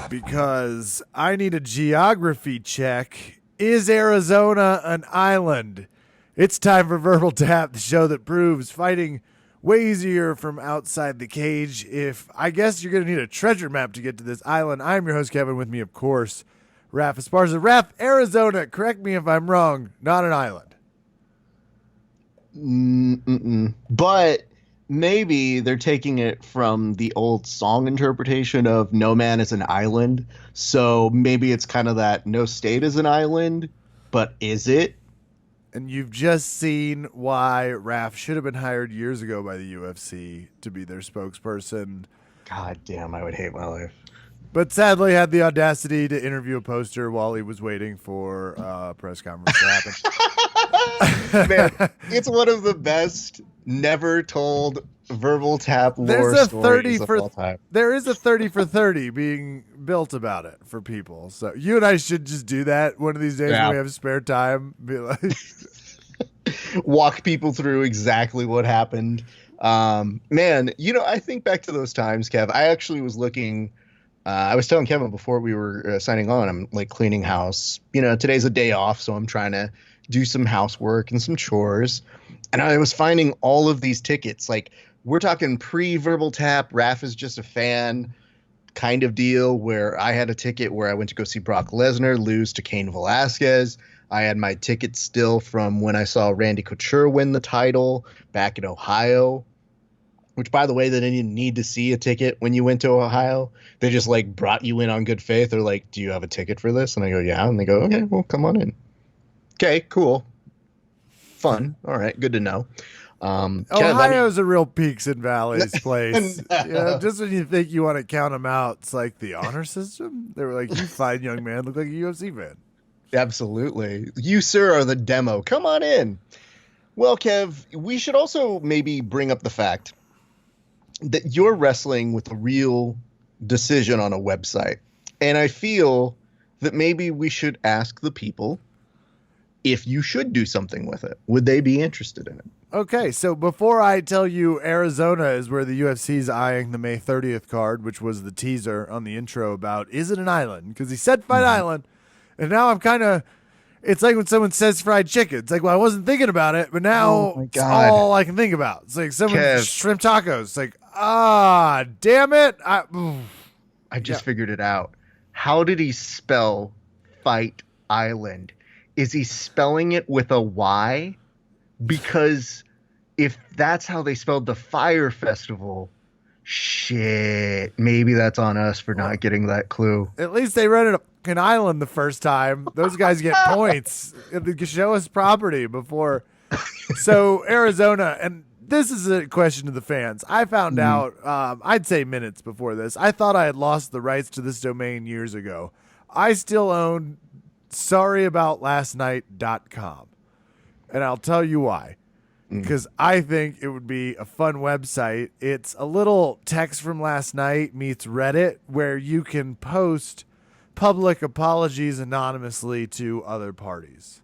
because I need a geography check. Is Arizona an island? It's time for Verbal Tap, the show that proves fighting way easier from outside the cage. If I guess you're going to need a treasure map to get to this island. I'm your host, Kevin. With me, of course, Raph Esparza. Raph, Arizona, correct me if I'm wrong, not an island. But maybe they're taking it from the old song interpretation of no man is an island. So maybe it's kind of that no state is an island, but is it? And you've just seen why Raph should have been hired years ago by the UFC to be their spokesperson. God damn, I would hate my life. But sadly had the audacity to interview a poster while he was waiting for a press conference to happen. Man, it's one of the best never told verbal tap lore stories of all time. There is a 30 for 30 being built about it for people. So you and I should just do that one of these days when we have spare time. Be like, walk people through exactly what happened. Man, I think back to those times, Kev. I actually was looking. I was telling Kevin before we were signing on, I'm like cleaning house. Today's a day off, so I'm trying to do some housework and some chores. And I was finding all of these tickets. Like, we're talking pre-verbal tap. Raph is just a fan kind of deal, where I had a ticket where I went to go see Brock Lesnar lose to Cain Velasquez. I had my ticket still from when I saw Randy Couture win the title back in Ohio. Which, by the way, they didn't need to see a ticket when you went to Ohio. They just, brought you in on good faith. They're like, do you have a ticket for this? And I go, yeah. And they go, okay, well, come on in. Okay, cool. Fun. All right, good to know. Ohio's a real peaks and valleys place. Just when you think you want to count them out, it's like the honor system. They were like, you fine young man, look like a UFC fan. Absolutely. You, sir, are the demo. Come on in. Well, Kev, we should also maybe bring up the fact that you're wrestling with a real decision on a website. And I feel that maybe we should ask the people if you should do something with it. Would they be interested in it? Okay, so before I tell you Arizona is where the UFC's eyeing the May 30th card, which was the teaser on the intro about, is it an island? Because he said Fight Island, and now I'm kind of, it's like when someone says fried chicken. It's like, well, I wasn't thinking about it, but now it's all I can think about. It's like someone shrimp tacos. It's like, damn it. I just figured it out. How did he spell Fight Island? Is he spelling it with a Y? Because if that's how they spelled the Fire Festival, shit, maybe that's on us for not getting that clue. At least they rented an island the first time. Those guys get points. Show us property before. So Arizona, and this is a question to the fans. I found out, I'd say minutes before this. I thought I had lost the rights to this domain years ago. I still own sorryboutlastnight.com. And I'll tell you why. Because I think it would be a fun website. It's a little text from last night meets Reddit, where you can post public apologies anonymously to other parties.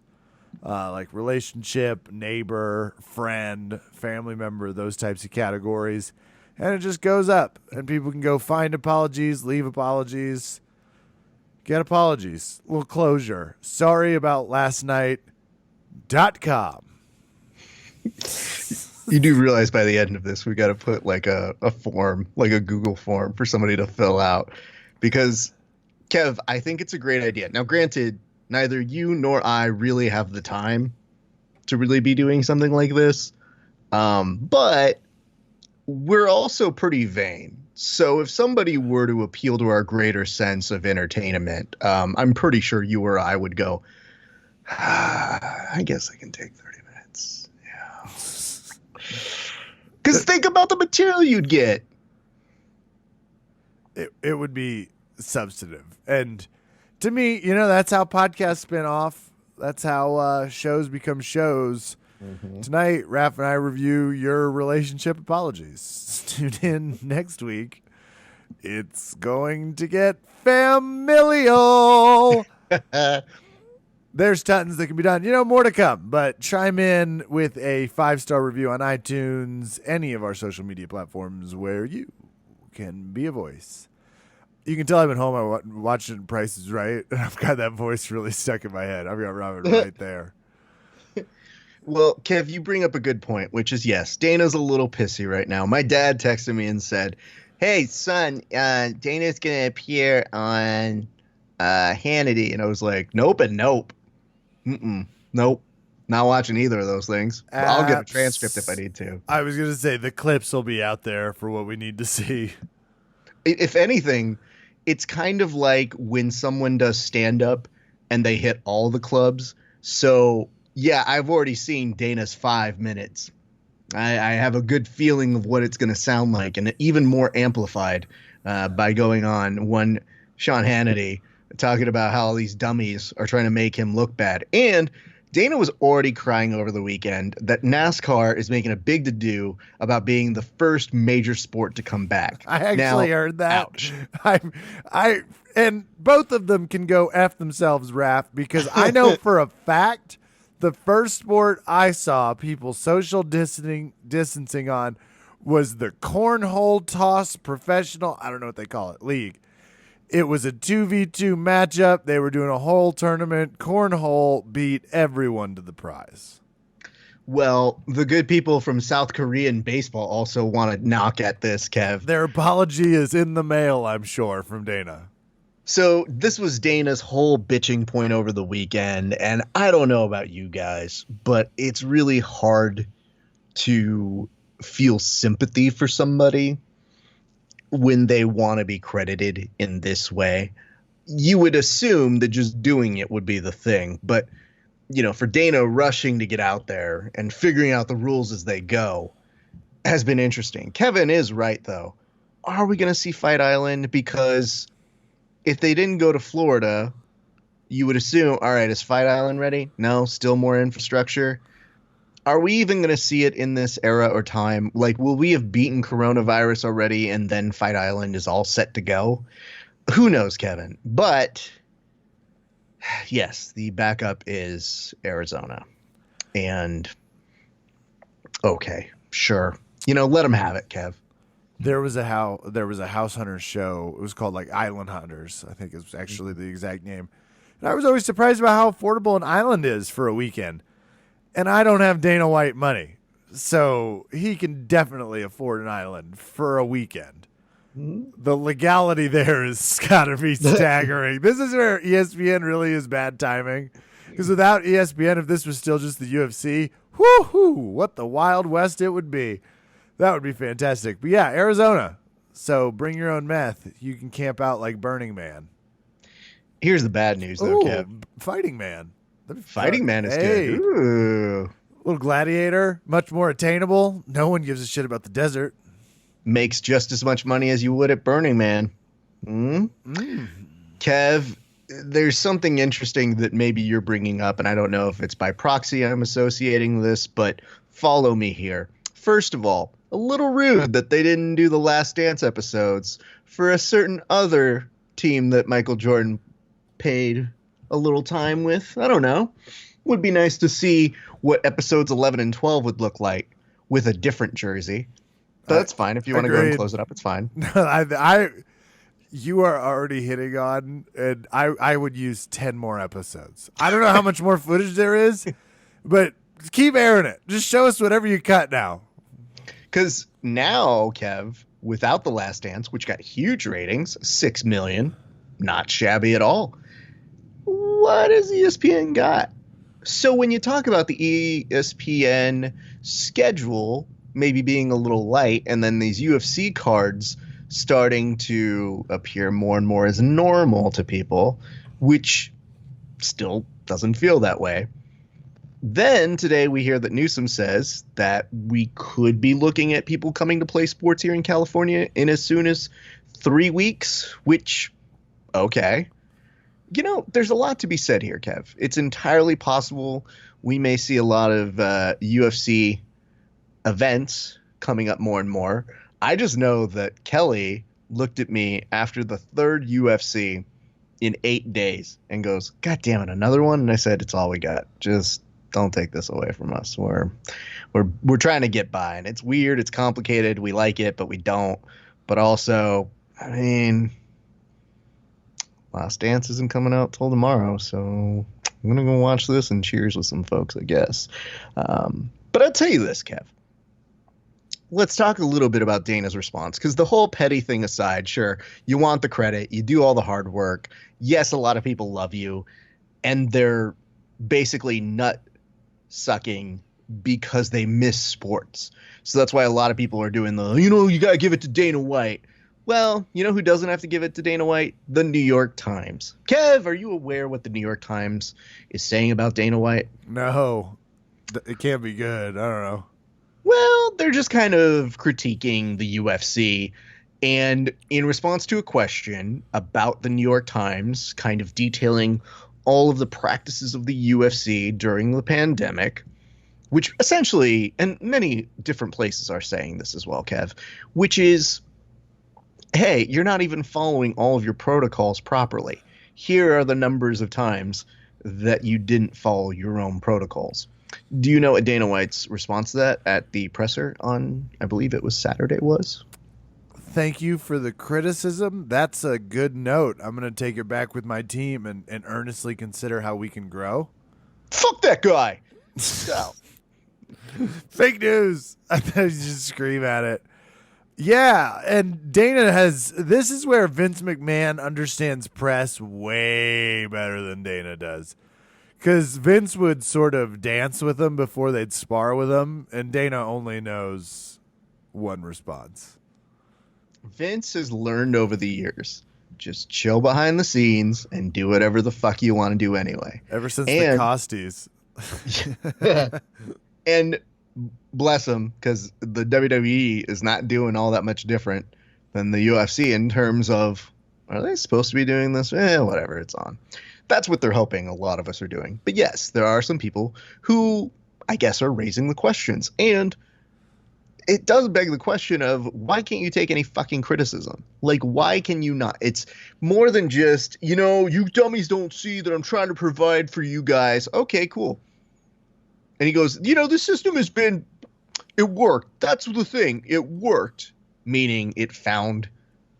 Like relationship, neighbor, friend, family member, those types of categories. And it just goes up. And people can go find apologies, leave apologies, get apologies. A little closure. Sorry about last night.com. You do realize by the end of this, we got to put a form, like a Google form for somebody to fill out, because Kev, I think it's a great idea. Now, granted, neither you nor I really have the time to really be doing something like this. But we're also pretty vain. So if somebody were to appeal to our greater sense of entertainment, I'm pretty sure you or I would go, I guess I can take 30 minutes. Yeah. Because think about the material you'd get. It would be substantive. And to me, that's how podcasts spin off. That's how shows become shows. Tonight, Raph and I review your relationship apologies. Tune in next week. It's going to get familial. There's tons that can be done. More to come, but chime in with a 5-star review on iTunes, any of our social media platforms where you can be a voice. You can tell I'm at home. Watching Price is Right, and I've got that voice really stuck in my head. I've got Robin right there. Well, Kev, you bring up a good point, which is yes, Dana's a little pissy right now. My dad texted me and said, "Hey, son, Dana's gonna appear on Hannity," and I was like, "Nope and nope, nope, not watching either of those things. I'll get a transcript if I need to." I was gonna say the clips will be out there for what we need to see. If anything, it's kind of like when someone does stand up and they hit all the clubs. So yeah, I've already seen Dana's 5 minutes. I have a good feeling of what it's going to sound like, and even more amplified by going on one Sean Hannity talking about how all these dummies are trying to make him look bad. And Dana was already crying over the weekend that NASCAR is making a big to-do about being the first major sport to come back. I actually heard that. Ouch. And both of them can go F themselves, Raph, because I know for a fact the first sport I saw people social distancing on was the cornhole toss professional, I don't know what they call it, league. It was a 2v2 matchup. They were doing a whole tournament. Cornhole beat everyone to the prize. Well, the good people from South Korean baseball also want to knock at this, Kev. Their apology is in the mail, I'm sure, from Dana. So this was Dana's whole bitching point over the weekend, and I don't know about you guys, but it's really hard to feel sympathy for somebody when they want to be credited in this way. You would assume that just doing it would be the thing, but you know, for Dana rushing to get out there and figuring out the rules as they go has been interesting. Kevin is right, though. Are we going to see Fight Island? Because if they didn't go to Florida, you would assume, all right, is Fight Island ready? No, still more infrastructure. Are we even going to see it in this era or time? Like, will we have beaten coronavirus already and then Fight Island is all set to go? Who knows, Kevin? But yes, the backup is Arizona. And okay, sure. You know, let them have it, Kev. There was a House Hunters show. It was called like Island Hunters. I think it was actually the exact name. And I was always surprised about how affordable an island is for a weekend. And I don't have Dana White money, so he can definitely afford an island for a weekend. The legality there has got to be staggering. This is where ESPN really is bad timing. Because without ESPN, if this was still just the UFC, whoo-hoo, what the Wild West it would be. That would be fantastic. But yeah, Arizona. So bring your own meth. You can camp out like Burning Man. Here's the bad news, though, Kev. Fighting Man. Fighting Man is good. Ooh. Little gladiator, much more attainable. No one gives a shit about the desert. Makes just as much money as you would at Burning Man. Kev, there's something interesting that maybe you're bringing up, and I don't know if it's by proxy I'm associating this, but follow me here. First of all, a little rude that they didn't do the Last Dance episodes for a certain other team that Michael Jordan paid a little time with. I don't know. Would be nice to see what episodes 11 and 12 would look like with a different jersey. But that's fine. If you want to go and close it up, it's fine. You are already hitting on, and I would use 10 more episodes. I don't know how much more footage there is, but keep airing it. Just show us whatever you cut now. Because now, Kev, without The Last Dance, which got huge ratings, 6 million, not shabby at all. What has ESPN got? So when you talk about the ESPN schedule maybe being a little light and then these UFC cards starting to appear more and more as normal to people, which still doesn't feel that way. Then today we hear that Newsom says that we could be looking at people coming to play sports here in California in as soon as 3 weeks, which, okay. You know, there's a lot to be said here, Kev. It's entirely possible we may see a lot of UFC events coming up more and more. I just know that Kelly looked at me after the third UFC in 8 days and goes, "God damn it, another one?" And I said, "It's all we got. Just don't take this away from us. We're trying to get by, and it's weird. It's complicated. We like it, but we don't. But also, I mean, Last Dance isn't coming out till tomorrow, so I'm gonna go watch this and cheers with some folks, I guess. But I'll tell you this, Kev. Let's talk a little bit about Dana's response, because the whole petty thing aside, sure, you want the credit, you do all the hard work. Yes, a lot of people love you, and they're basically nut sucking because they miss sports. So that's why a lot of people are doing you got to give it to Dana White. Well, you know who doesn't have to give it to Dana White? The New York Times. Kev, are you aware what the New York Times is saying about Dana White? No, it can't be good. I don't know. Well, they're just kind of critiquing the UFC. And in response to a question about the New York Times, kind of detailing all of the practices of the UFC during the pandemic, which essentially, and many different places are saying this as well, Kev, which is, hey, you're not even following all of your protocols properly. Here are the numbers of times that you didn't follow your own protocols. Do you know what Dana White's response to that at the presser on, I believe it was Saturday was? Thank you for the criticism. That's a good note. I'm going to take it back with my team and earnestly consider how we can grow. Fuck that guy. So. Fake news. I thought you just scream at it. Yeah, and Dana this is where Vince McMahon understands press way better than Dana does. Because Vince would sort of dance with them before they'd spar with him, and Dana only knows one response. Vince has learned over the years, just chill behind the scenes and do whatever the fuck you want to do anyway. Ever since the Costies. And bless him, because the WWE is not doing all that much different than the UFC in terms of, are they supposed to be doing this? Whatever, it's on. That's what they're hoping a lot of us are doing. But yes, there are some people who, I guess, are raising the questions. And it does beg the question of, why can't you take any fucking criticism? Like, why can you not? It's more than just, you dummies don't see that I'm trying to provide for you guys. Okay, cool. And he goes, the system it worked. That's the thing. It worked. Meaning it found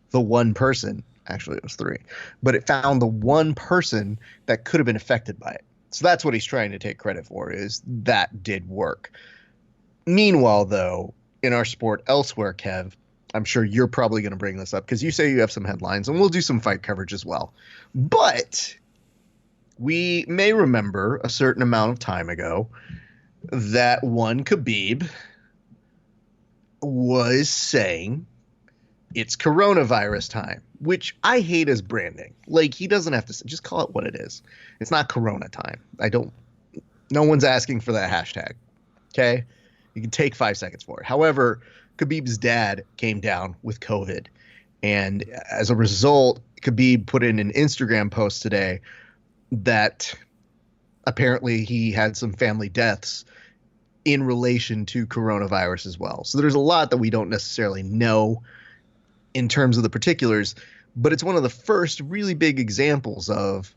the one person. Actually, it was 3. But it found the one person that could have been affected by it. So that's what he's trying to take credit for, is that did work. Meanwhile, though, in our sport elsewhere, Kev, I'm sure you're probably going to bring this up because you say you have some headlines, and we'll do some fight coverage as well. But we may remember a certain amount of time ago that one Khabib was saying it's coronavirus time, which I hate as branding. Like, he doesn't have to just call it what it is. It's not corona time. No one's asking for that hashtag. Okay. You can take 5 seconds for it. However, Khabib's dad came down with COVID. And as a result, Khabib put in an Instagram post today that apparently he had some family deaths in relation to coronavirus as well. So there's a lot that we don't necessarily know in terms of the particulars, but it's one of the first really big examples of,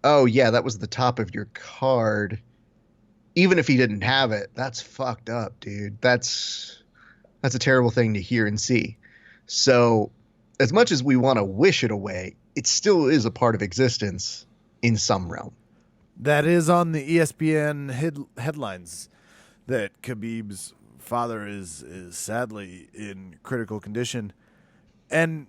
oh yeah, that was the top of your card. Even if he didn't have it, that's fucked up, dude. That's a terrible thing to hear and see. So as much as we want to wish it away, it still is a part of existence in some realm. That is on the ESPN headlines, that Khabib's father is sadly in critical condition. And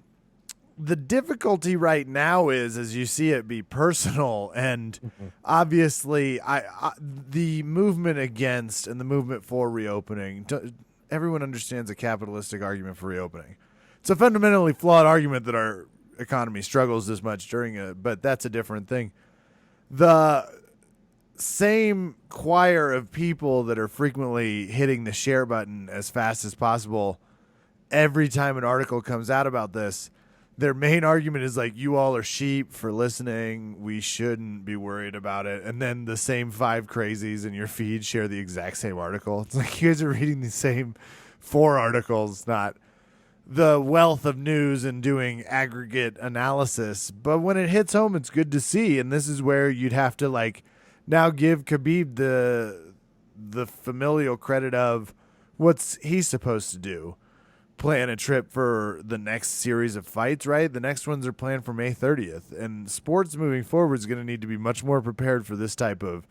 the difficulty right now is, as you see it, be personal. And obviously, the movement against and the movement for reopening, everyone understands a capitalistic argument for reopening. It's a fundamentally flawed argument that our economy struggles this much during it, but that's a different thing. The same choir of people that are frequently hitting the share button as fast as possible every time an article comes out about this, their main argument is like, you all are sheep for listening. We shouldn't be worried about it. And then the same 5 crazies in your feed share the exact same article. It's like you guys are reading the same 4 articles, not the wealth of news and doing aggregate analysis. But when it hits home, it's good to see. And this is where you'd have to now give Khabib the familial credit of what's he's supposed to do. plan a trip for the next series of fights, right? The next ones are planned for May 30th. And sports moving forward is going to need to be much more prepared for this type of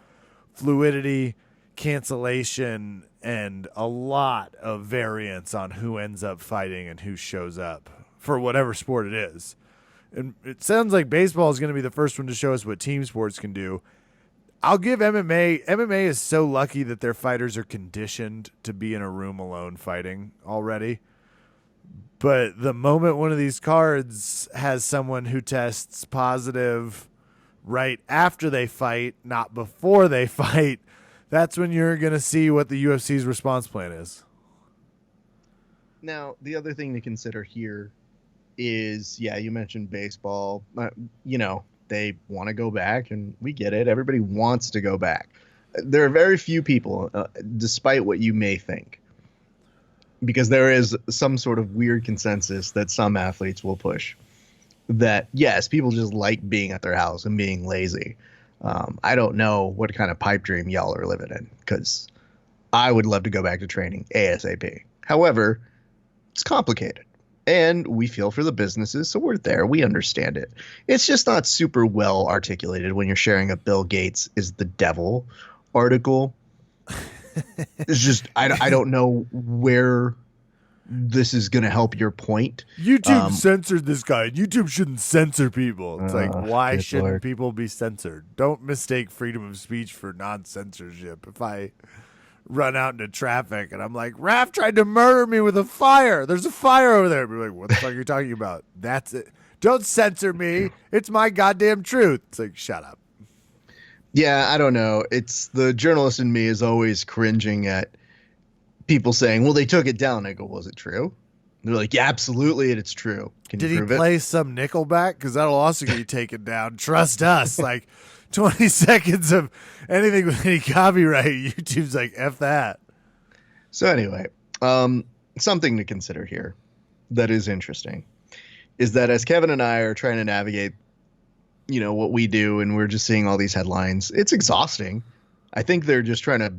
fluidity, cancellation, and a lot of variance on who ends up fighting and who shows up for whatever sport it is. And it sounds like baseball is going to be the first one to show us what team sports can do. I'll give MMA. MMA is so lucky that their fighters are conditioned to be in a room alone fighting already. But the moment one of these cards has someone who tests positive right after they fight, not before they fight, that's when you're going to see what the UFC's response plan is. Now, the other thing to consider here is, you mentioned baseball. They want to go back, and we get it. Everybody wants to go back. There are very few people, despite what you may think, because there is some sort of weird consensus that some athletes will push that, yes, people just like being at their house and being lazy. I don't know what kind of pipe dream y'all are living in, because I would love to go back to training ASAP. However, it's complicated. And we feel for the businesses, so we're there. We understand it. It's just not super well articulated when you're sharing a Bill Gates is the devil article. It's just, I don't know where this is going to help your point. YouTube censored this guy. YouTube shouldn't censor people. It's like, why shouldn't people be censored? Don't mistake freedom of speech for non-censorship. If I run out into traffic and I'm like, Raph tried to murder me with a fire. There's a fire over there. Be like, what the fuck are you talking about? That's it. Don't censor me. It's my goddamn truth. It's like, shut up. Yeah, I don't know. It's the journalist in me is always cringing at people saying, well, they took it down. I go, was it true? And they're like, yeah, absolutely. It's true. Can you prove it? Did he play some Nickelback? Because that'll also get you taken down. Trust us. Like 20 seconds of anything with any copyright, YouTube's like, F that. So anyway, something to consider here that is interesting is that as Kevin and I are trying to navigate, what we do, and we're just seeing all these headlines, it's exhausting. I think they're just trying to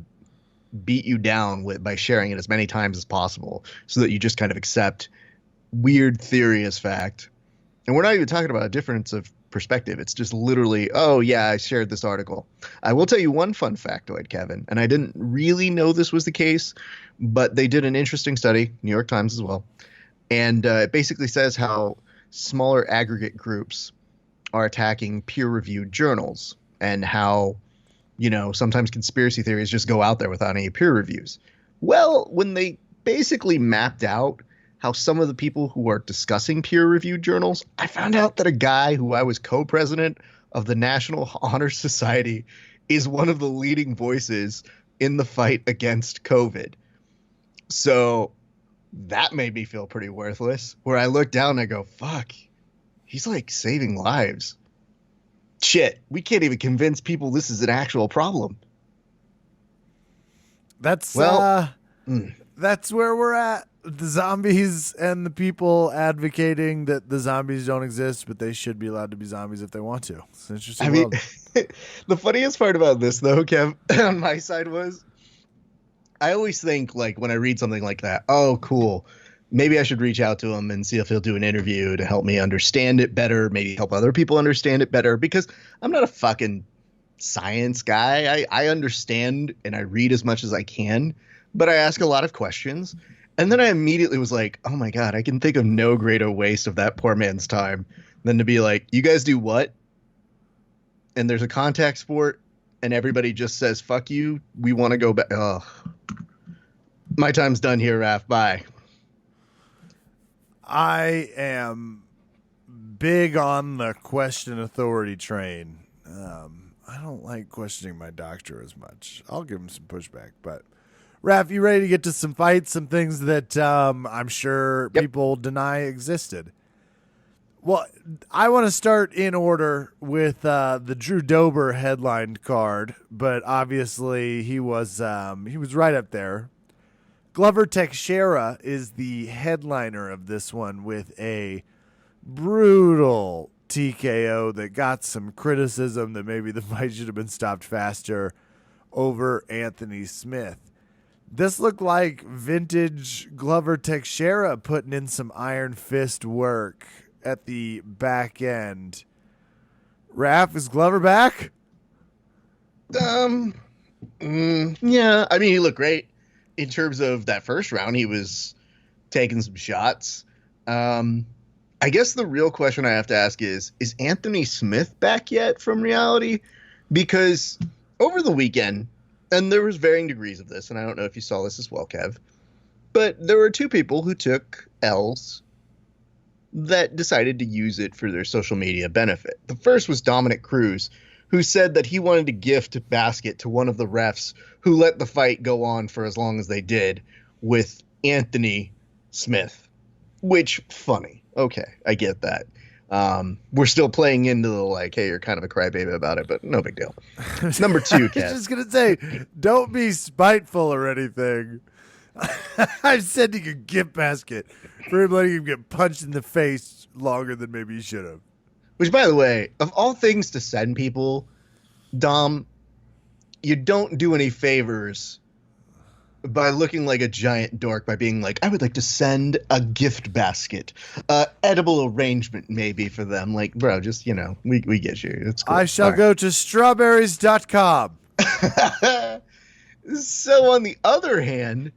beat you down by sharing it as many times as possible so that you just kind of accept weird theory as fact. And we're not even talking about a difference of perspective. It's just literally, oh yeah, I shared this article. I will tell you one fun factoid, Kevin, and I didn't really know this was the case, but they did an interesting study, New York Times as well, and it basically says how smaller aggregate groups are attacking peer-reviewed journals, and how sometimes conspiracy theories just go out there without any peer reviews. Well, when they basically mapped out how some of the people who are discussing peer-reviewed journals, I found out that a guy who I was co-president of the National Honor Society is one of the leading voices in the fight against COVID. So that made me feel pretty worthless, where I look down and I go, fuck, he's like saving lives. Shit, we can't even convince people this is an actual problem. That's where we're at. The zombies and the people advocating that the zombies don't exist, but they should be allowed to be zombies if they want to. It's an interesting world. The funniest part about this, though, Kev, on my side was, I always think, like, when I read something like that, oh, cool, maybe I should reach out to him and see if he'll do an interview to help me understand it better, maybe help other people understand it better, because I'm not a fucking science guy. I understand and I read as much as I can, but I ask a lot of questions. And then I immediately was like, oh my God, I can think of no greater waste of that poor man's time than to be like, you guys do what? And there's a contact sport and everybody just says, fuck you. We want to go back. Oh, my time's done here, Raph. Bye. I am big on the question authority train. I don't like questioning my doctor as much. I'll give him some pushback, but Raph, you ready to get to some fights, some things that I'm sure people deny existed? Well, I want to start in order with the Drew Dober headlined card, but obviously he was right up there. Glover Teixeira is the headliner of this one with a brutal TKO that got some criticism that maybe the fight should have been stopped faster over Anthony Smith. This looked like vintage Glover Teixeira putting in some iron fist work at the back end. Raph, is Glover back? Yeah. I mean, he looked great in terms of that first round. He was taking some shots. I guess the real question I have to ask is Anthony Smith back yet from reality? Because over the weekend, and there was varying degrees of this, and I don't know if you saw this as well, Kev, but there were two people who took L's that decided to use it for their social media benefit. The first was Dominic Cruz, who said that he wanted to gift a basket to one of the refs who let the fight go on for as long as they did with Anthony Smith, which funny. Okay, I get that. We're still playing into the like, hey, you're kind of a crybaby about it, but no big deal. Number two, Kev. I was just going to say, don't be spiteful or anything. I'm sending a gift basket for him letting him get punched in the face longer than maybe he should have. Which, by the way, of all things to send people, Dom, you don't do any favors by looking like a giant dork by being like, I would like to send a gift basket, edible arrangement maybe for them. Like, bro, just, we get you. It's cool. I shall go to strawberries.com. So on the other hand,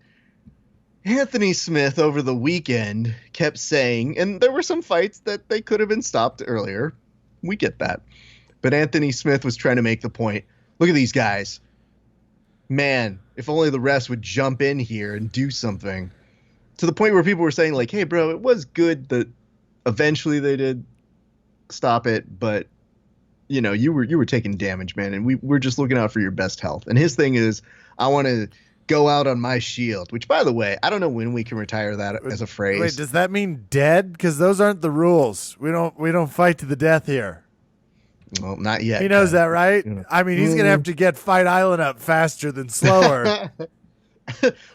Anthony Smith over the weekend kept saying, and there were some fights that they could have been stopped earlier. We get that. But Anthony Smith was trying to make the point, look at these guys. Man, if only the refs would jump in here and do something. To the point where people were saying like, hey, bro, it was good that eventually they did stop it, but you were taking damage, man, and we're just looking out for your best health. And his thing is, I want to go out on my shield, which, by the way, I don't know when we can retire that as a phrase. Wait, does that mean dead? Because those aren't the rules. We don't fight to the death here. Well, not yet. He knows that, right? I mean, he's going to have to get Fight Island up faster than slower.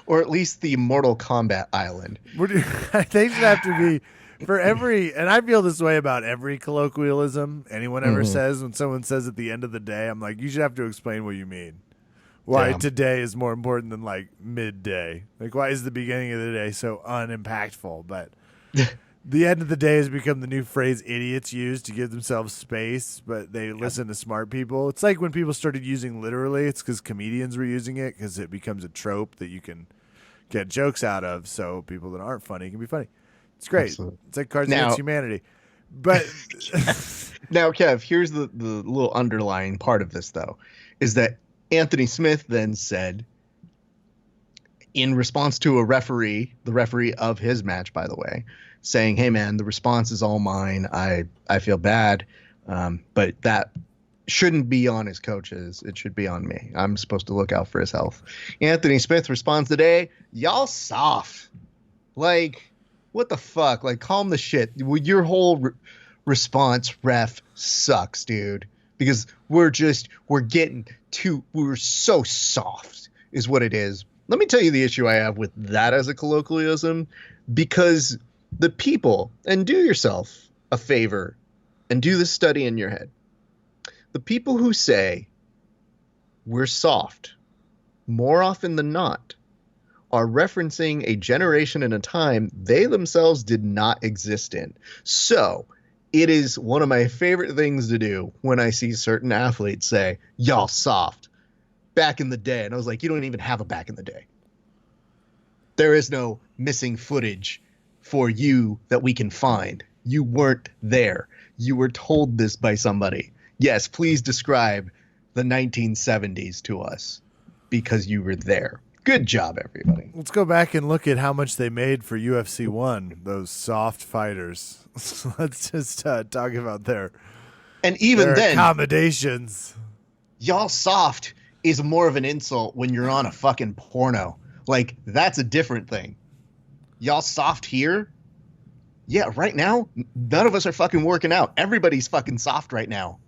Or at least the Mortal Kombat Island. They should have to be for every, and I feel this way about every colloquialism anyone ever says. When someone says at the end of the day, I'm like, you should have to explain what you mean. Why today is more important than like midday. Like, why is the beginning of the day so unimpactful? But the end of the day has become the new phrase idiots use to give themselves space, but they listen to smart people. It's like when people started using literally, it's because comedians were using it because it becomes a trope that you can get jokes out of, so people that aren't funny can be funny. It's great. Absolutely. It's like Cards Against Humanity. But now, Kev, here's the little underlying part of this, though, is that Anthony Smith then said, in response to a referee, the referee of his match, by the way, saying, hey, man, the response is all mine. I feel bad, but that shouldn't be on his coaches. It should be on me. I'm supposed to look out for his health. Anthony Smith responds today, y'all soft. Like, what the fuck? Like, calm the shit. Your whole response, ref, sucks, dude. Because we're so soft is what it is. Let me tell you the issue I have with that as a colloquialism, because the people, and do yourself a favor and do this study in your head. The people who say we're soft, more often than not, are referencing a generation and a time they themselves did not exist in. So it is one of my favorite things to do when I see certain athletes say, y'all soft, back in the day. And I was like, you don't even have a back in the day. There is no missing footage for you that we can find. You weren't there. You were told this by somebody. Yes, please describe the 1970s to us because you were there. Good job, everybody. Let's go back and look at how much they made for UFC 1, those soft fighters. Let's just talk about their accommodations. Y'all soft is more of an insult when you're on a fucking porno. Like, that's a different thing. Y'all soft here? Yeah, right now, none of us are fucking working out. Everybody's fucking soft right now.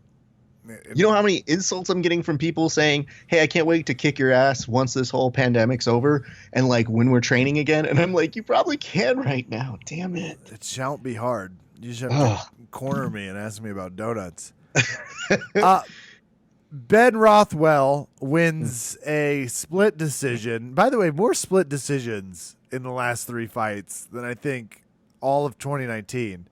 You know how many insults I'm getting from people saying, hey, I can't wait to kick your ass once this whole pandemic's over and like when we're training again? And I'm like, you probably can right now. Damn it. It shan't be hard. You should have to corner me and ask me about donuts. Ben Rothwell wins a split decision. By the way, more split decisions in the last 3 fights than I think all of 2019.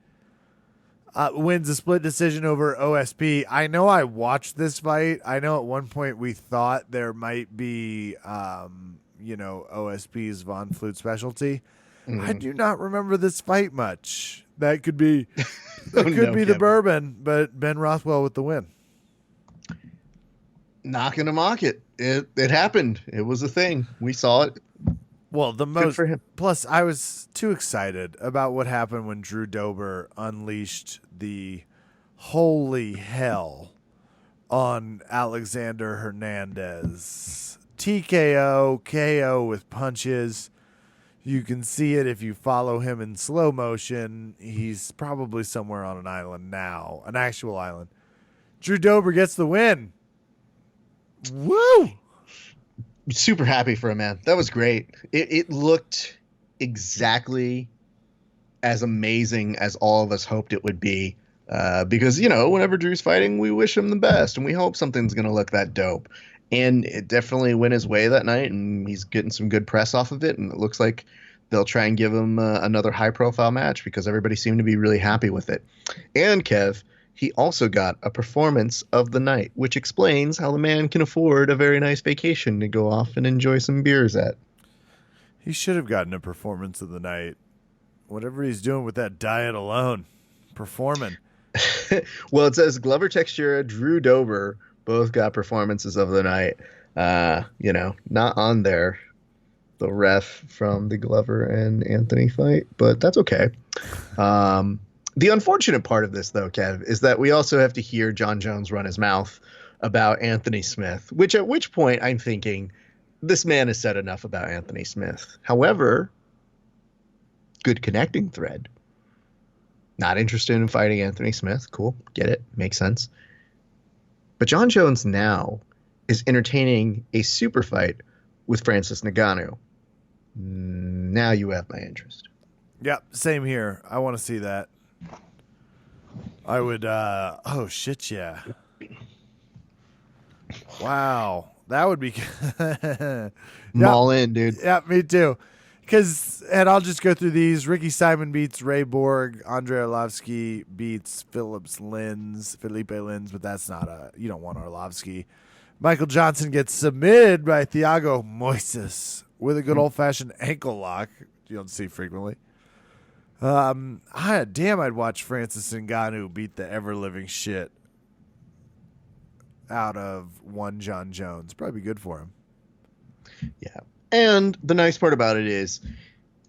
Wins a split decision over OSP. I know I watched this fight. I know at one point we thought there might be, OSP's Von Flute specialty. I do not remember this fight much. That could be, the bourbon, but Ben Rothwell with the win. Not gonna mock it. It happened. It was a thing. We saw it. Well, Good for him. Plus, I was too excited about what happened when Drew Dober unleashed the holy hell on Alexander Hernandez. TKO, KO with punches. You can see it if you follow him in slow motion. He's probably somewhere on an island now, an actual island. Drew Dober gets the win. Woo! Super happy for him, man. That was great. It looked exactly as amazing as all of us hoped it would be. Because, whenever Drew's fighting, we wish him the best, and we hope something's going to look that dope. And it definitely went his way that night, and he's getting some good press off of it, and it looks like they'll try and give him another high-profile match because everybody seemed to be really happy with it. And, Kev, he also got a performance of the night, which explains how the man can afford a very nice vacation to go off and enjoy some beers at. He should have gotten a performance of the night. Whatever he's doing with that diet alone, performing. Well, it says Glover Teixeira, Drew Dober both got performances of the night. Not on there, the ref from the Glover and Anthony fight, but that's okay. The unfortunate part of this, though, Kev, is that we also have to hear John Jones run his mouth about Anthony Smith, at which point I'm thinking this man has said enough about Anthony Smith. However, good connecting thread. Not interested in fighting Anthony Smith. Cool. Get it. Makes sense. But John Jones now is entertaining a super fight with Francis Ngannou. Now you have my interest. Yep. Same here. I want to see that. I would, oh shit, yeah. Wow. That would be, I'm all in, dude. Yeah, me too. And I'll just go through these. Ricky Simon beats Ray Borg. Andrei Arlovsky beats Felipe Lins, but that's not you don't want Arlovsky. Michael Johnson gets submitted by Thiago Moises with a good old-fashioned ankle lock. You don't see frequently. I'd watch Francis Ngannou beat the ever-living shit out of one John Jones. Probably be good for him. Yeah. And the nice part about it is,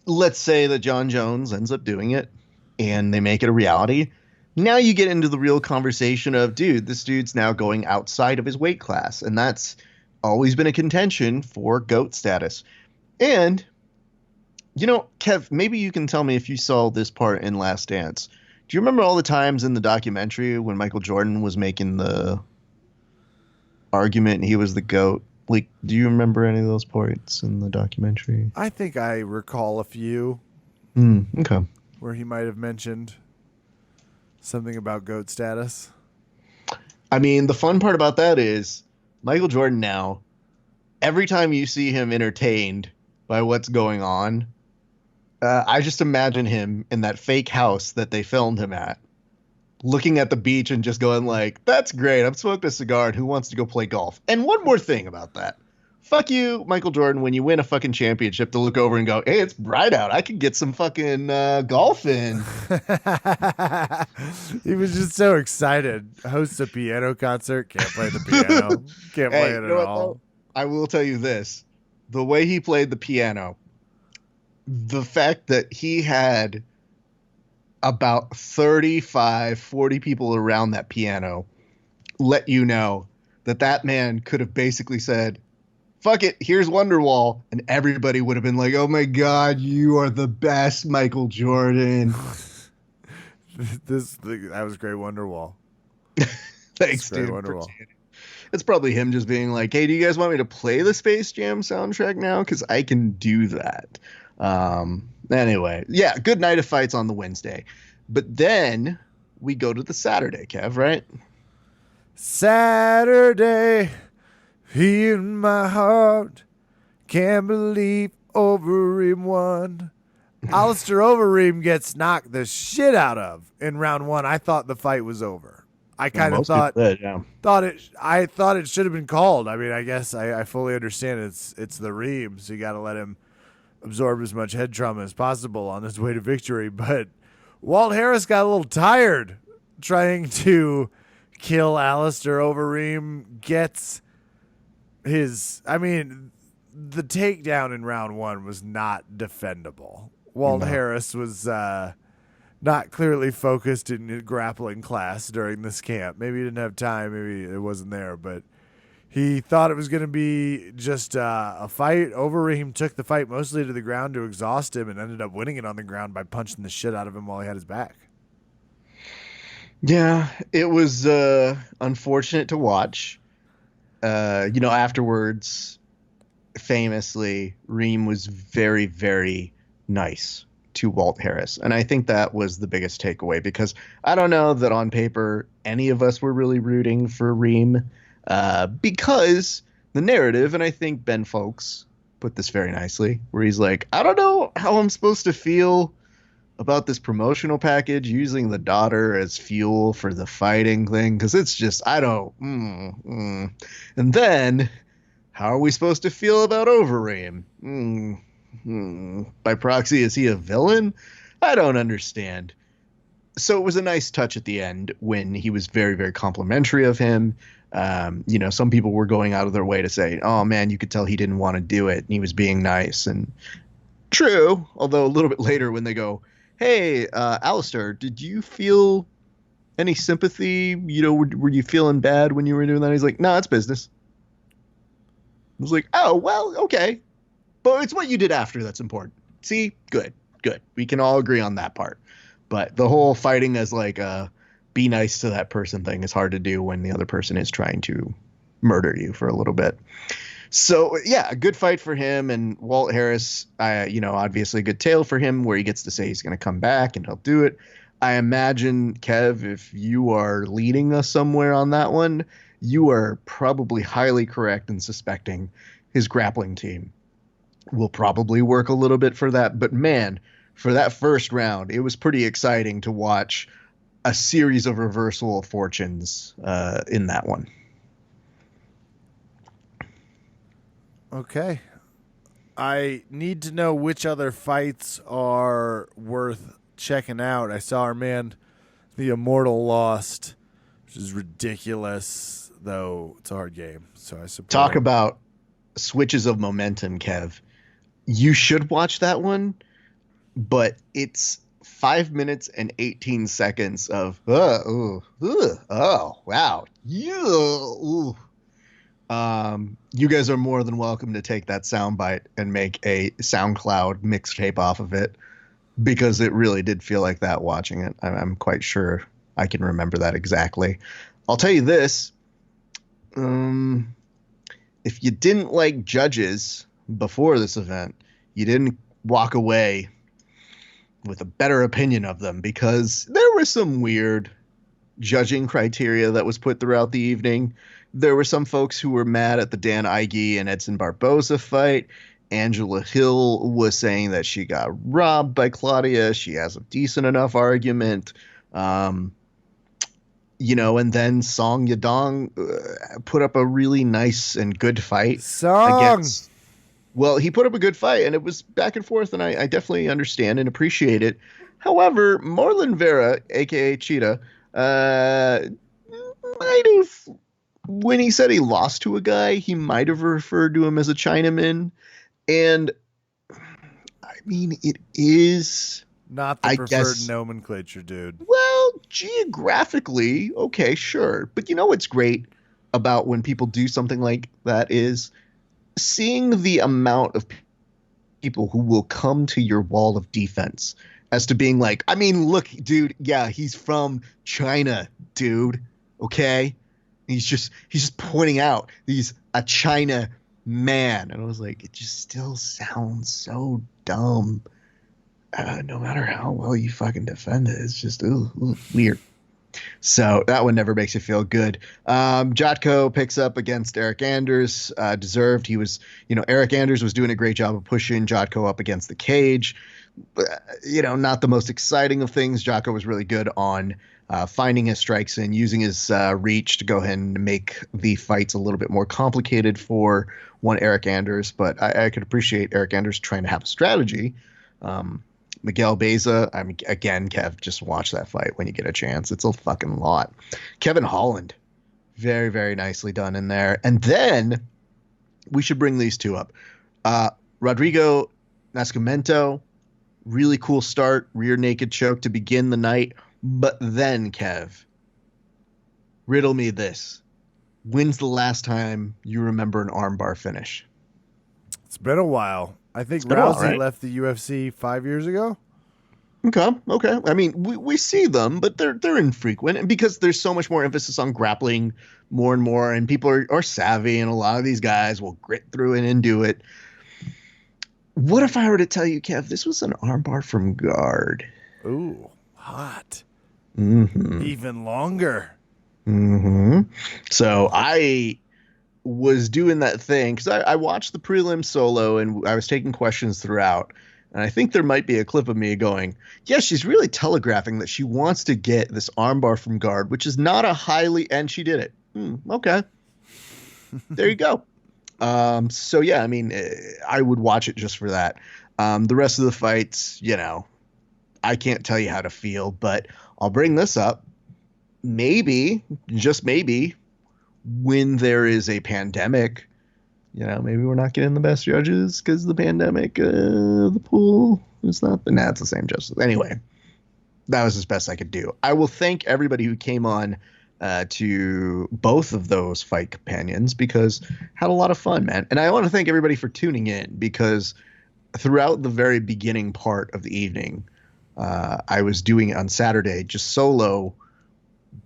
let's say that John Jones ends up doing it and they make it a reality. Now you get into the real conversation of, dude, this dude's now going outside of his weight class. And that's always been a contention for GOAT status. And, Kev, maybe you can tell me if you saw this part in Last Dance. Do you remember all the times in the documentary when Michael Jordan was making the argument and he was the GOAT? Like, do you remember any of those parts in the documentary? I think I recall a few. Okay. Where he might have mentioned something about GOAT status. I mean, the fun part about that is Michael Jordan now, every time you see him entertained by what's going on, I just imagine him in that fake house that they filmed him at, looking at the beach and just going like, that's great. I'm smoking a cigar and who wants to go play golf? And one more thing about that. Fuck you, Michael Jordan, when you win a fucking championship to look over and go, hey, it's bright out. I could get some fucking golf in. He was just so excited. Hosts a piano concert. Can't play the piano. Can't play it at all. I will tell you this. The way he played the piano, the fact that he had about 35, 40 people around that piano let you know that man could have basically said, fuck it, here's Wonderwall. And everybody would have been like, oh my God, you are the best, Michael Jordan. That was great, Wonderwall. Thanks, dude. Wonderwall. It's probably him just being like, hey, do you guys want me to play the Space Jam soundtrack now? Because I can do that. Anyway, yeah, good night of fights on the Wednesday. But then we go to the Saturday, Kev, right? Saturday, in my heart, can't believe Overeem won. Alistair Overeem gets knocked the shit out of in round one. I thought the fight was over. I kind of Most people did, yeah. I thought it should have been called. I mean, I guess I fully understand it's the Reem, so you got to let him absorb as much head trauma as possible on his way to victory. But Walt Harris got a little tired trying to kill Alistair. Overeem gets his. I mean, the takedown in round one was not defendable. Walt Harris was not clearly focused in grappling class during this camp. Maybe he didn't have time. Maybe it wasn't there, but he thought it was going to be just a fight. Overeem took the fight mostly to the ground to exhaust him and ended up winning it on the ground by punching the shit out of him while he had his back. Yeah, it was unfortunate to watch. Afterwards, famously, Reem was very, very nice to Walt Harris. And I think that was the biggest takeaway, because I don't know that on paper any of us were really rooting for Reem, because the narrative, and I think Ben Folks put this very nicely, where he's like, I don't know how I'm supposed to feel about this promotional package using the daughter as fuel for the fighting thing, because it's just, I don't. And then, how are we supposed to feel about Overeem? By proxy, is he a villain? I don't understand. So it was a nice touch at the end when he was very, very complimentary of him. Some people were going out of their way to say, oh man, you could tell he didn't want to do it and he was being nice. And true, although a little bit later when they go, hey, Alistair, did you feel any sympathy? Were you feeling bad when you were doing that? He's like, no, it's business. I was like, oh, well, okay. But it's what you did after that's important. See? Good. We can all agree on that part. But the whole fighting as like a be nice to that person thing is hard to do when the other person is trying to murder you for a little bit. So, yeah, a good fight for him. And Walt Harris, obviously a good tale for him where he gets to say he's going to come back and he'll do it. I imagine, Kev, if you are leading us somewhere on that one, you are probably highly correct in suspecting his grappling team will probably work a little bit for that. But man, for that first round, it was pretty exciting to watch a series of reversal of fortunes in that one. Okay. I need to know which other fights are worth checking out. I saw our man, the Immortal, lost, which is ridiculous, though it's a hard game. So I suppose. Talk about switches of momentum, Kev. You should watch that one, but it's 5 minutes and 18 seconds of oh wow, you guys are more than welcome to take that soundbite and make a SoundCloud mixtape off of it, because it really did feel like that watching it. I'm quite sure I can remember that exactly. I'll tell you this: if you didn't like judges before this event, you didn't walk away with a better opinion of them, because there was some weird judging criteria that was put throughout the evening. There were some folks who were mad at the Dan Ige and Edson Barboza fight. Angela Hill was saying that she got robbed by Claudia. She has a decent enough argument. And then Song Yadong put up a really nice and good fight. Well, he put up a good fight, and it was back and forth, and I definitely understand and appreciate it. However, Marlon Vera, a.k.a. Cheetah, might have, when he said he lost to a guy, he might have referred to him as a Chinaman. And, I mean, it is not the preferred nomenclature, dude. Well, geographically, okay, sure. But you know what's great about when people do something like that is seeing the amount of people who will come to your wall of defense as to being like, I mean, look, dude, yeah, he's from China, dude. Okay. He's just pointing out he's a China man. And I was like, it just still sounds so dumb. No matter how well you fucking defend it, it's just weird. So that one never makes you feel good. Jotko picks up against Eric Anders. Deserved. He was, Eric Anders was doing a great job of pushing Jotko up against the cage. Not the most exciting of things. Jotko was really good on finding his strikes and using his reach to go ahead and make the fights a little bit more complicated for one Eric Anders. But I could appreciate Eric Anders trying to have a strategy. Miguel Beza, again, Kev, just watch that fight when you get a chance. It's a fucking lot. Kevin Holland, very, very nicely done in there. And then we should bring these two up. Rodrigo Nascimento, really cool start, rear naked choke to begin the night. But then, Kev, riddle me this. When's the last time you remember an armbar finish? It's been a while. I think Rousey left the UFC 5 years ago. Okay. I mean, we see them, but they're infrequent, and because there's so much more emphasis on grappling more and more, and people are savvy, and a lot of these guys will grit through it and do it. What if I were to tell you, Kev, this was an armbar from guard? Ooh, hot. Mm-hmm. Even longer. Mm-hmm. So I was doing that thing because I watched the prelim solo and I was taking questions throughout. And I think there might be a clip of me going, yeah, she's really telegraphing that she wants to get this armbar from guard, which is not a highly, and she did it. Okay. There you go. So yeah, I mean, I would watch it just for that. The rest of the fights, I can't tell you how to feel, but I'll bring this up. Maybe, just maybe, when there is a pandemic, maybe we're not getting the best judges because of the pandemic. The pool is not. It's the same judges. Anyway, that was as best I could do. I will thank everybody who came on to both of those fight companions because had a lot of fun, man. And I want to thank everybody for tuning in because throughout the very beginning part of the evening, I was doing it on Saturday just solo,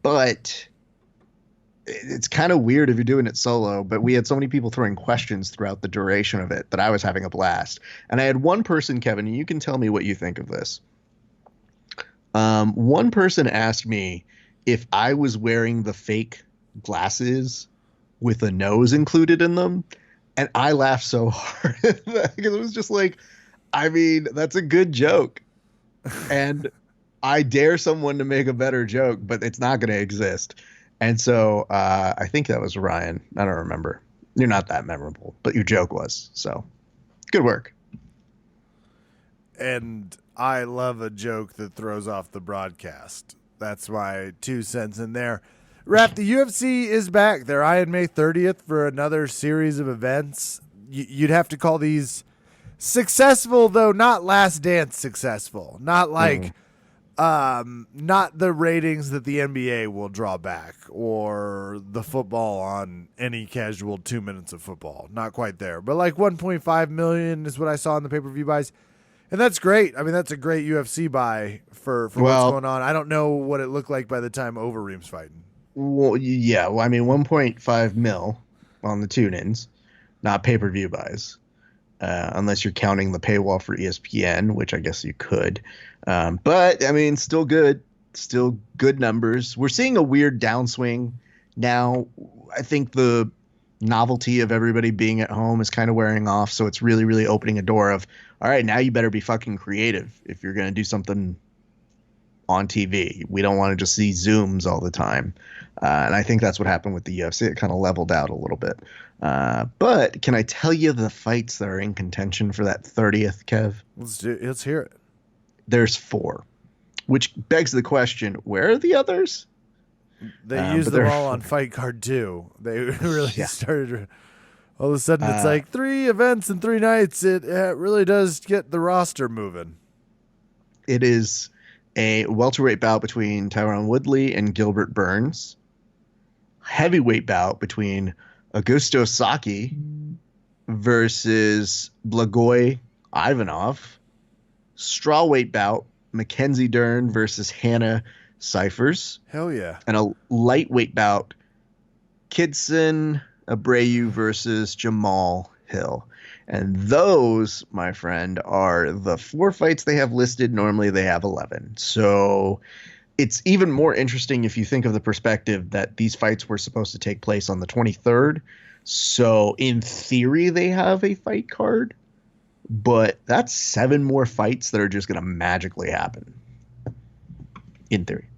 but it's kind of weird if you're doing it solo, but we had so many people throwing questions throughout the duration of it that I was having a blast. And I had one person, Kevin, and you can tell me what you think of this. One person asked me if I was wearing the fake glasses with a nose included in them. And I laughed so hard because it was just like, I mean, that's a good joke. And I dare someone to make a better joke, but it's not going to exist. And so I think that was Ryan. I don't remember. You're not that memorable, but your joke was. So good work. And I love a joke that throws off the broadcast. That's my 2 cents in there. Raph, the UFC is back. They're eyeing May 30th for another series of events. You'd have to call these successful, though not Last Dance successful. Not like... not the ratings that the NBA will draw back or the football on any casual 2 minutes of football. Not quite there, but like 1.5 million is what I saw in the pay-per-view buys. And that's great. I mean, that's a great UFC buy for what's going on. I don't know what it looked like by the time Overeem's fighting. Well, yeah. Well, I mean, 1.5 mil on the tune-ins, not pay-per-view buys. Unless you're counting the paywall for ESPN, which I guess you could. But, I mean, still good numbers. We're seeing a weird downswing now. I think the novelty of everybody being at home is kind of wearing off, so it's really, really opening a door of, all right, now you better be fucking creative if you're going to do something on TV. We don't want to just see Zooms all the time. And I think that's what happened with the UFC. It kind of leveled out a little bit. But can I tell you the fights that are in contention for that 30th, Kev? Let's hear it. There's 4, which begs the question, where are the others? They used them all on Fight Card 2. They really started. All of a sudden, it's like 3 events in 3 nights. It really does get the roster moving. It is a welterweight bout between Tyron Woodley and Gilbert Burns. Heavyweight bout between Augusto Saki versus Blagoy Ivanov. Strawweight bout, Mackenzie Dern versus Hannah Cyphers. Hell yeah. And a lightweight bout, Kidson Abreu versus Jamal Hill. And those, my friend, are the 4 fights they have listed. Normally they have 11. So it's even more interesting if you think of the perspective that these fights were supposed to take place on the 23rd. So in theory, they have a fight card, but that's 7 more fights that are just going to magically happen. In theory.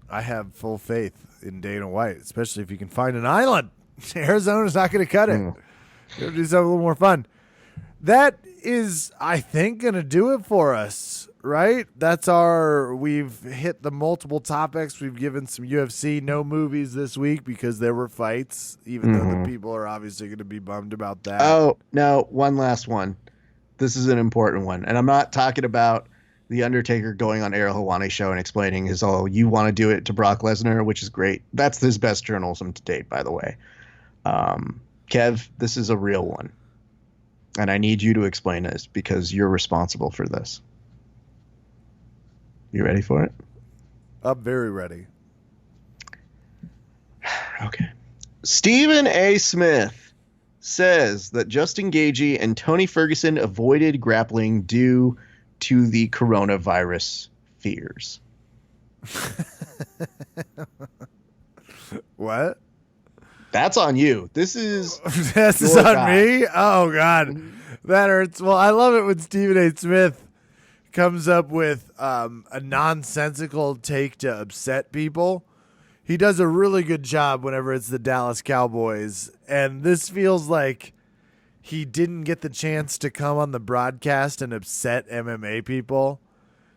I have full faith in Dana White, especially if you can find an island. Arizona's not going to cut it. It'll do something a little more fun. That is, I think, going to do it for us, right? We've hit the multiple topics. We've given some UFC, no movies this week because there were fights, even though the people are obviously going to be bummed about that. Oh, no, one last one. This is an important one. And I'm not talking about The Undertaker going on Ariel Helwani's show and explaining you want to do it to Brock Lesnar, which is great. That's his best journalism to date, by the way. Kev, this is a real one. And I need you to explain this because you're responsible for this. You ready for it? I'm very ready. Okay. Stephen A. Smith says that Justin Gaethje and Tony Ferguson avoided grappling due to the coronavirus fears. What? That's on you. This is this is on me? Oh, God. That hurts. Well, I love it when Stephen A. Smith comes up with a nonsensical take to upset people. He does a really good job whenever it's the Dallas Cowboys. And this feels like he didn't get the chance to come on the broadcast and upset MMA people.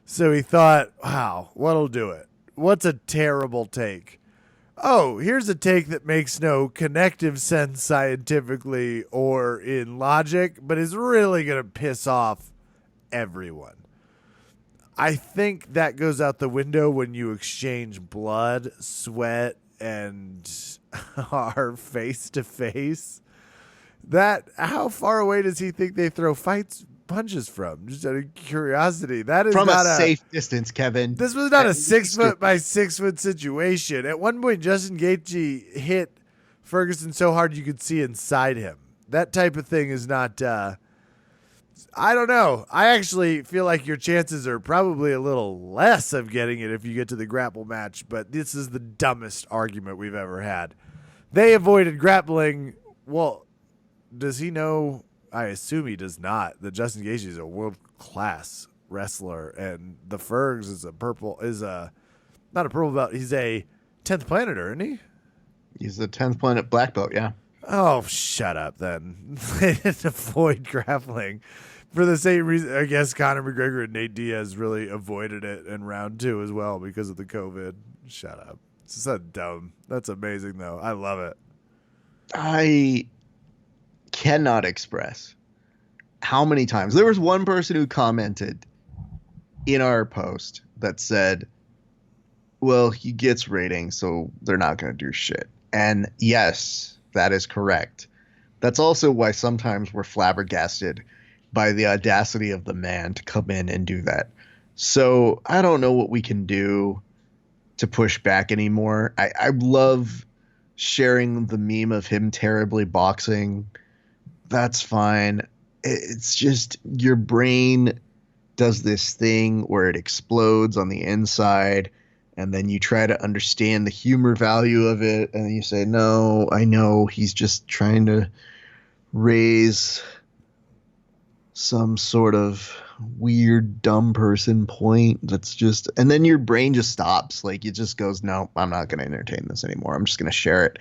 So he thought, wow, what'll do it? What's a terrible take? Oh, here's a take that makes no connective sense scientifically or in logic, but is really going to piss off everyone. I think that goes out the window when you exchange blood, sweat, and are face to face. How far away does he think they throw punches from? Just out of curiosity. That is from not a safe distance, Kevin. This was not a 6 foot by 6 foot situation. At one point, Justin Gaethje hit Ferguson so hard you could see inside him. That type of thing is not. I don't know. I actually feel like your chances are probably a little less of getting it if you get to the grapple match. But this is the dumbest argument we've ever had. They avoided grappling. Well, does he know? I assume he does not. That Justin Gaethje is a world-class wrestler, and the Fergs is not a purple belt. He's a 10th planeter, isn't he? He's the 10th planet black belt, yeah. Oh, shut up then. They didn't avoid grappling. For the same reason, I guess Conor McGregor and Nate Diaz really avoided it in round 2 as well because of the COVID. Shut up. It's so dumb. That's amazing, though. I love it. I cannot express how many times there was one person who commented in our post that said, well, he gets ratings, so they're not going to do shit. And yes, that is correct. That's also why sometimes we're flabbergasted by the audacity of the man to come in and do that. So I don't know what we can do to push back anymore. I love sharing the meme of him terribly boxing. That's fine. It's just your brain does this thing where it explodes on the inside, and then you try to understand the humor value of it, and then you say, no, I know he's just trying to raise some sort of weird dumb person point that's just, and then your brain just stops. Like, it just goes, no, I'm not going to entertain this anymore. I'm just going to share it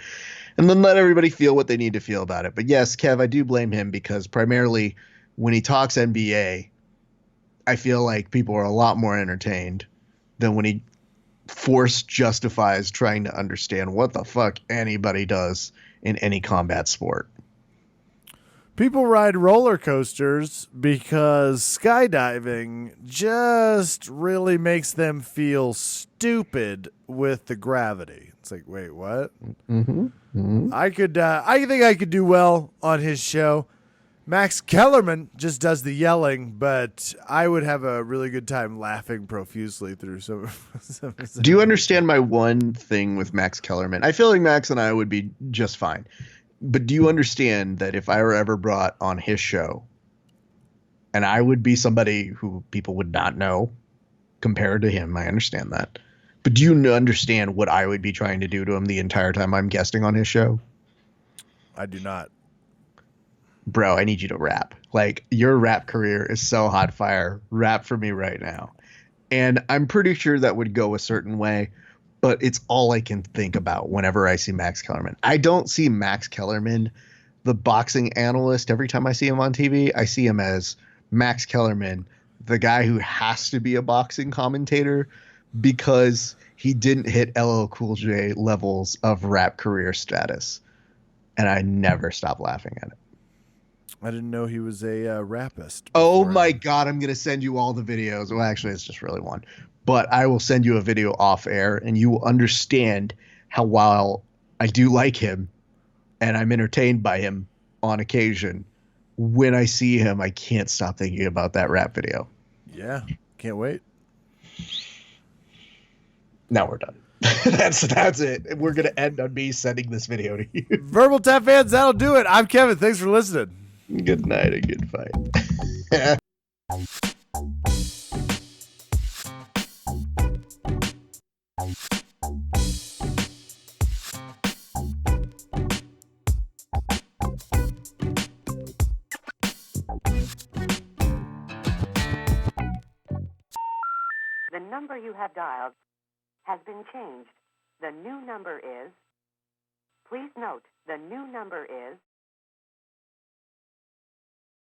and then let everybody feel what they need to feel about it. But yes, Kev, I do blame him because primarily when he talks NBA, I feel like people are a lot more entertained than when he force justifies trying to understand what the fuck anybody does in any combat sport. People ride roller coasters because skydiving just really makes them feel stupid with the gravity. It's like, wait, what? Mm-hmm. Mm-hmm. I think I could do well on his show. Max Kellerman just does the yelling, but I would have a really good time laughing profusely through some. Do you understand my one thing with Max Kellerman? I feel like Max and I would be just fine. But do you understand that if I were ever brought on his show and I would be somebody who people would not know compared to him, I understand that. But do you understand what I would be trying to do to him the entire time I'm guesting on his show? I do not. Bro, I need you to rap. Like, your rap career is so hot fire. Rap for me right now. And I'm pretty sure that would go a certain way, but it's all I can think about whenever I see Max Kellerman. I don't see Max Kellerman, the boxing analyst, every time I see him on TV. I see him as Max Kellerman, the guy who has to be a boxing commentator because he didn't hit LL Cool J levels of rap career status. And I never stop laughing at it. I didn't know he was a rapist. Oh before. my God, I'm going to send you all the videos. Well, actually, it's just really one. But I will send you a video off air and you will understand how, while I do like him and I'm entertained by him on occasion, when I see him, I can't stop thinking about that rap video. Yeah, can't wait. Now we're done. That's it. We're going to end on me sending this video to you. Verbal Tap fans, that'll do it. I'm Kevin. Thanks for listening. Good night and good fight. The number you have dialed has been changed. The new number is... Please note, the new number is...